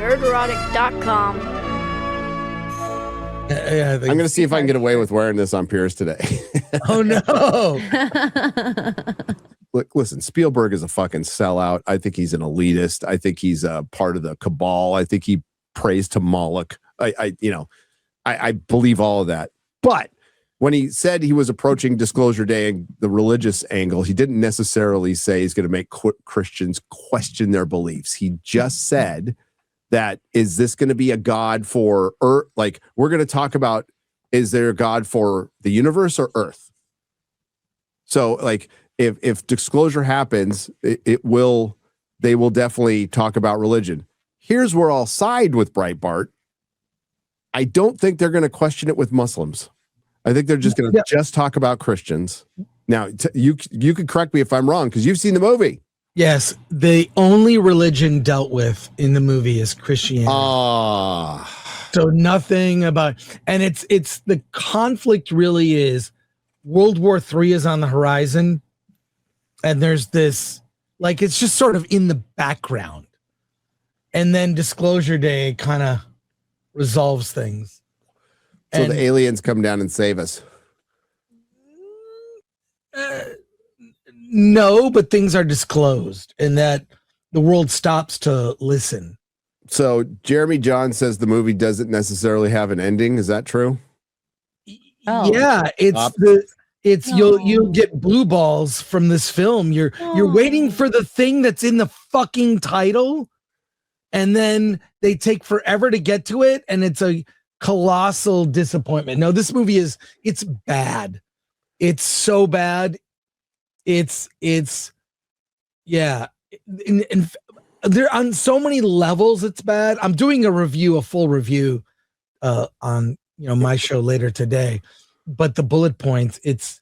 nerderotic.com. Yeah, I'm going to see if I can get away with wearing this on Piers today. Oh, no. Look, listen, Spielberg is a fucking sellout. I think he's an elitist. I think he's a part of the cabal. I think he prays to Moloch. I believe all of that. But when he said he was approaching Disclosure Day and the religious angle, he didn't necessarily say he's going to make Christians question their beliefs. He just said that, is this going to be a God for Earth? Like, we're going to talk about, is there a God for the universe or Earth? So, like, if disclosure happens, they will definitely talk about religion. Here's where I'll side with Breitbart. I don't think they're going to question it with Muslims. I think they're just going to just talk about Christians. Now, you could correct me if I'm wrong, because you've seen the movie. Yes, the only religion dealt with in the movie is Christianity. So nothing about, and it's the conflict really is World War III is on the horizon, and there's this, like, it's just sort of in the background, and then Disclosure Day kind of resolves things. So the aliens come down and save us. No, but things are disclosed, and that the world stops to listen. So Jeremy John says the movie doesn't necessarily have an ending. Is that true? Oh. Yeah, you'll get blue balls from this film. You're waiting for the thing that's in the fucking title, and then they take forever to get to it, and it's a colossal disappointment. No, this movie it's bad. It's so bad. It's yeah. And there on so many levels it's bad. I'm doing a full review on my show later today. But the bullet points, it's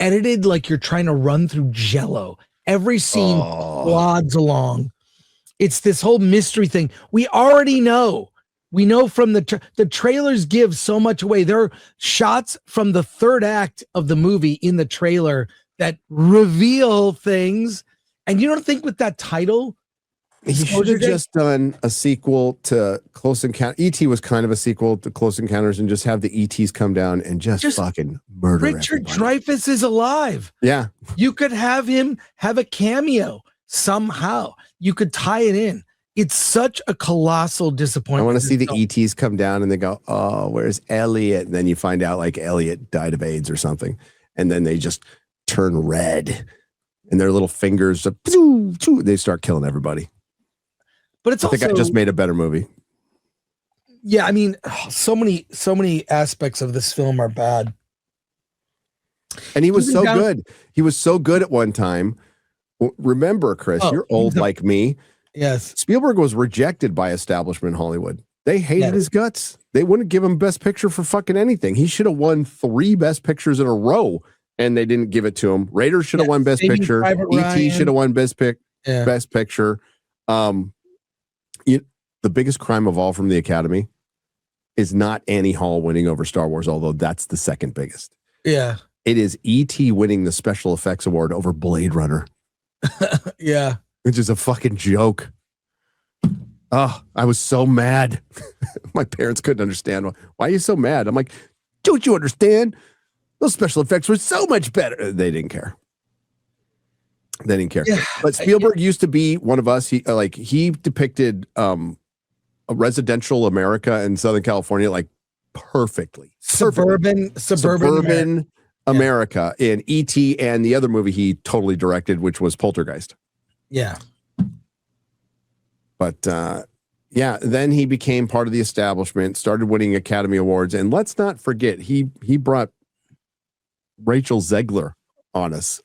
edited like you're trying to run through Jello. Every scene plods along. It's this whole mystery thing. We already know. We know from the trailers give so much away. There are shots from the third act of the movie in the trailer that reveal things. And you don't think with that title, he should have just done a sequel to Close Encounters. E.T. was kind of a sequel to Close Encounters, and just have the E.T.s come down and just fucking murder Richard everybody. Dreyfuss is alive. Yeah. You could have him have a cameo somehow. You could tie it in. It's such a colossal disappointment. I want to see the ETs come down and they go, oh, where's Elliot? And then you find out like Elliot died of AIDS or something. And then they just turn red and their little fingers, they start killing everybody. But it's I think I just made a better movie. Yeah, I mean, so many aspects of this film are bad. And he was so good. He was so good at one time. Remember, Chris, you're old like me. Yes. Spielberg was rejected by establishment Hollywood. They hated his guts. They wouldn't give him Best Picture for fucking anything. He should have won 3 Best Pictures in a row, and they didn't give it to him. Raiders should have won Best Picture. E.T. should have won Best Picture. The biggest crime of all from the Academy is not Annie Hall winning over Star Wars, although that's the second biggest. Yeah. It is E.T. winning the Special Effects Award over Blade Runner. Yeah. Which is a fucking joke. Oh, I was so mad. My parents couldn't understand. Why are you so mad? I'm like, don't you understand? Those special effects were so much better. They didn't care. Yeah. But Spielberg used to be one of us. He depicted a residential America in Southern California like perfectly. Suburban America in E.T. and the other movie he totally directed, which was Poltergeist. Yeah. But then he became part of the establishment, started winning Academy Awards, and let's not forget he brought Rachel Zegler on us.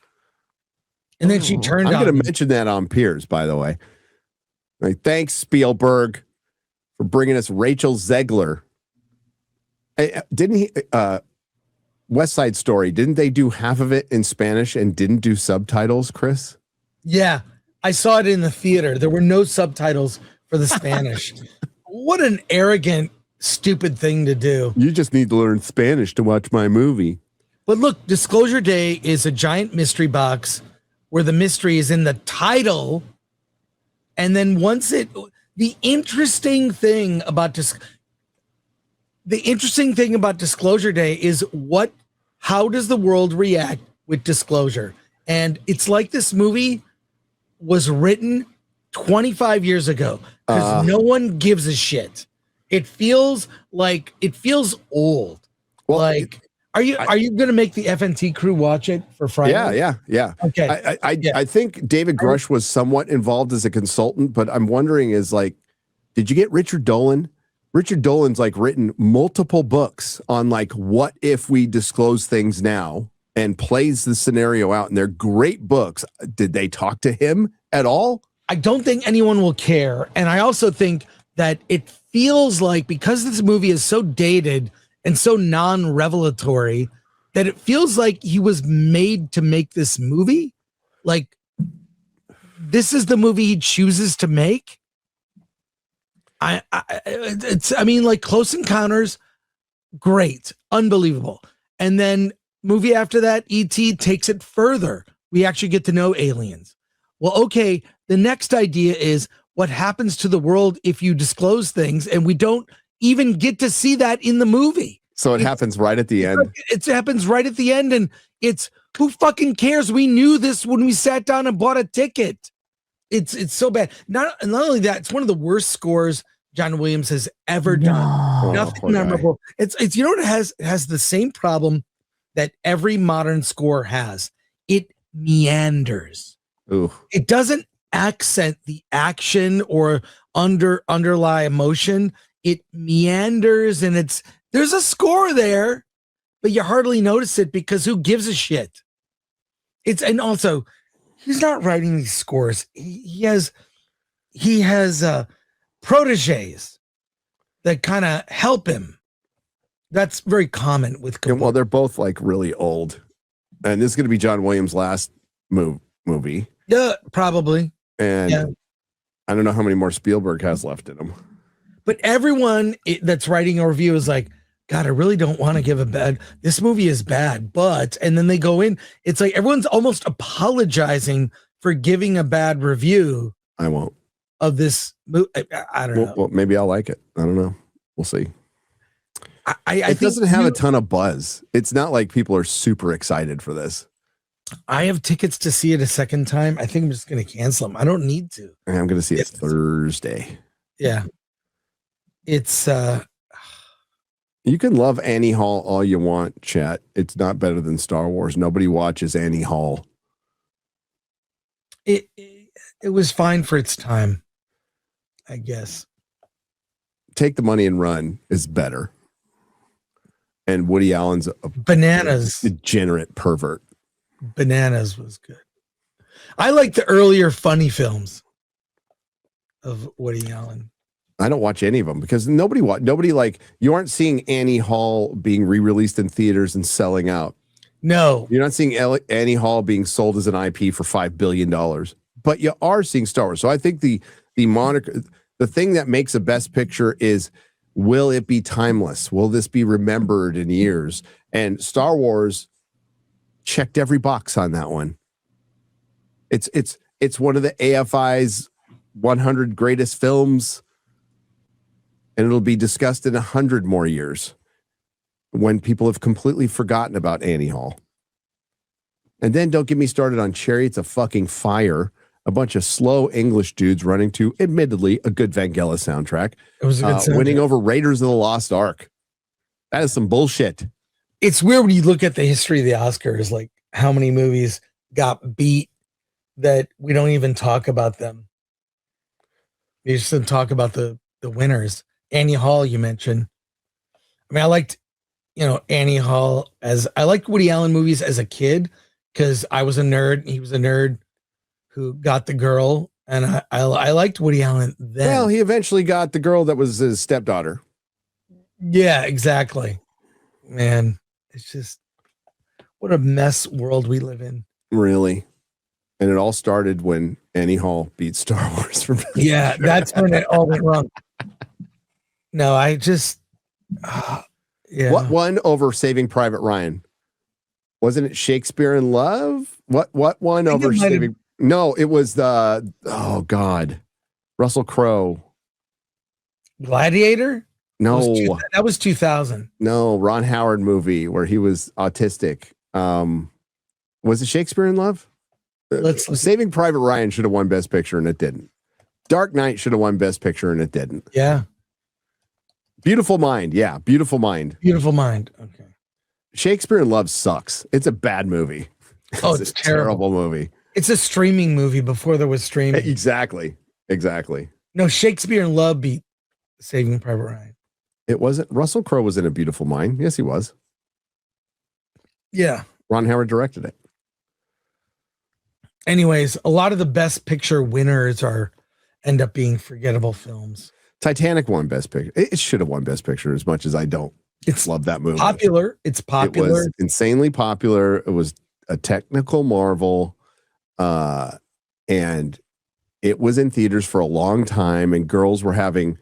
And then she turned on. I'm going to mention that on Piers, by the way. Like, thanks, Spielberg, for bringing us Rachel Zegler. Didn't he? West Side Story, didn't they do half of it in Spanish and didn't do subtitles, Chris? Yeah, I saw it in the theater. There were no subtitles for the Spanish. What an arrogant, stupid thing to do. You just need to learn Spanish to watch my movie. But look, Disclosure Day is a giant mystery box where the mystery is in the title. And then The interesting thing about Disclosure Day is how does the world react with disclosure? And it's like this movie was written 25 years ago because no one gives a shit. It feels old. Well, like, are you going to make the FNT crew watch it for Friday? Yeah. Okay. I think David Grush was somewhat involved as a consultant, but I'm wondering did you get Richard Dolan? Richard Dolan's written multiple books on what if we disclose things now, and plays the scenario out, and they're great books. Did they talk to him at all? I don't think anyone will care. And I also think that it feels like, because this movie is so dated and so non-revelatory, that it feels like he was made to make this movie. Like, this is the movie he chooses to make. Close Encounters, great, unbelievable. And then movie after that, E.T. takes it further. We actually get to know aliens. Well, okay, the next idea is what happens to the world if you disclose things, and we don't even get to see that in the movie. So it happens right at the end. It happens right at the end, and it's, who fucking cares? We knew this when we sat down and bought a ticket. It's so bad. Not only that, it's one of the worst scores John Williams has ever done. Nothing memorable. It's it has the same problem that every modern score has. It meanders. Ooh. It doesn't accent the action or underlie emotion. It meanders, and there's a score there, but you hardly notice it because who gives a shit? And also, he's not writing these scores. He has proteges that kind of help him. That's very common with Coppola. Well, they're both really old, and this is going to be John Williams' last movie. Yeah, probably. And I don't know how many more Spielberg has left in him. But everyone that's writing a review is like, God, I really don't want to give this movie is bad, and then they go in, it's like everyone's almost apologizing for giving a bad review. I won't. Of this movie. I don't know. Well, maybe I'll like it. I don't know. We'll see. It doesn't have a ton of buzz. It's not like people are super excited for this. I have tickets to see it a second time. I think I'm just going to cancel them. I don't need to. I'm going to see it Thursday. Yeah. It's you can love Annie Hall all you want, chat. It's not better than Star Wars. Nobody watches Annie Hall. It was fine for its time, I guess. Take the Money and Run is better. And Woody Allen's a Bananas, degenerate pervert. Bananas was good. I like the earlier funny films of Woody Allen. I don't watch any of them because nobody you aren't seeing Annie Hall being re-released in theaters and selling out. No, you're not seeing Annie Hall being sold as an IP for $5 billion, but you are seeing Star Wars. So I think the moniker, the thing that makes a best picture is, will it be timeless? Will this be remembered in years? And Star Wars checked every box on that one. It's one of the AFI's 100 greatest films, and it'll be discussed in 100 more years when people have completely forgotten about Annie Hall. And then don't get me started on Chariots of fucking Fire, a bunch of slow English dudes running to, admittedly, a good Vangelis soundtrack. It was a good soundtrack. Winning over Raiders of the Lost Ark. That is some bullshit. It's weird when you look at the history of the Oscars, like how many movies got beat that we don't even talk about them. We just don't talk about the winners. Annie Hall, you mentioned. I mean, I liked, Annie Hall I liked Woody Allen movies as a kid because I was a nerd and he was a nerd who got the girl, and I liked Woody Allen then. Well, he eventually got the girl that was his stepdaughter. Yeah, exactly. Man, it's just what a mess world we live in. Really. And it all started when Annie Hall beat Star Wars. Yeah, that's when it all went wrong. No, I just yeah. What won over Saving Private Ryan? Wasn't it Shakespeare in Love? What won over Saving? No, it was Russell Crowe. Gladiator? No, that was 2000. No, Ron Howard movie where he was autistic. Was it Shakespeare in Love? Saving Private Ryan should have won Best Picture and it didn't. Dark Knight should have won Best Picture and it didn't. Yeah. Beautiful Mind. Yeah, Beautiful Mind. Beautiful Mind. Okay. Shakespeare in Love sucks. It's a bad movie. Oh, it's a terrible movie. It's a streaming movie before there was streaming. Exactly. No, Shakespeare in Love beat Saving Private Ryan. It wasn't. Russell Crowe was in A Beautiful Mind. Yes, he was. Yeah. Ron Howard directed it. Anyways, a lot of the Best Picture winners end up being forgettable films. Titanic won Best Picture. It should have won Best Picture as much as I don't love that movie. Popular. It's popular. It was insanely popular. It was a technical marvel. And it was in theaters for a long time and girls were having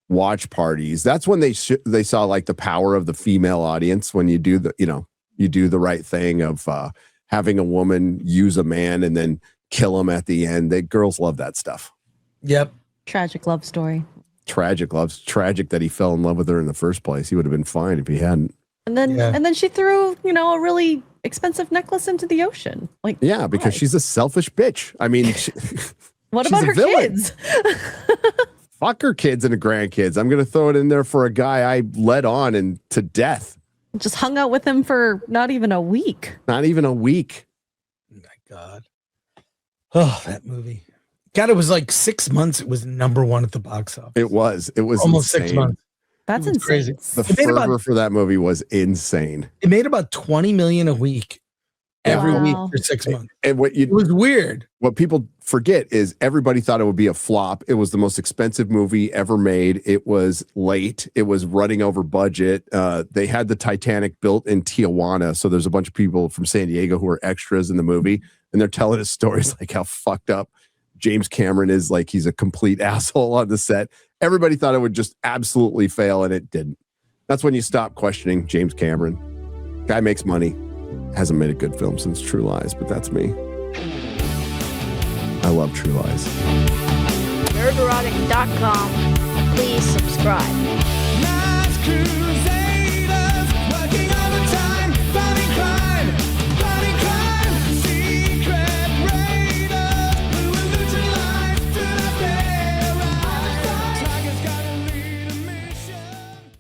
watch parties. That's when they saw like the power of the female audience when you do the right thing of having a woman use a man and then kill him at the end. Girls love that stuff. Yep. Tragic love story. Tragic that he fell in love with her in the first place. He would have been fine if he hadn't. And then she threw, a really expensive necklace into the ocean. Yeah, because she's a selfish bitch. I mean, what about her kids? Fuck her kids and her grandkids. I'm going to throw it in there for a guy I led on and to death. Just hung out with him for not even a week. Not even a week. Oh my God. Oh, that movie. God, it was like 6 months. It was #1 at the box office. It was almost insane. 6 months. That's insane. Crazy. The fervor for that movie was insane. It made about $20 million a week. Every week for 6 months. And it was weird. What people forget is everybody thought it would be a flop. It was the most expensive movie ever made. It was late. It was running over budget. They had the Titanic built in Tijuana. So there's a bunch of people from San Diego who are extras in the movie. And they're telling us stories like how fucked up James Cameron is. Like he's a complete asshole on the set. Everybody thought it would just absolutely fail. And it didn't. That's when you stop questioning James Cameron. Guy makes money. Hasn't made a good film since True Lies, but that's me. I love True Lies. Nerderotic.com. Please subscribe.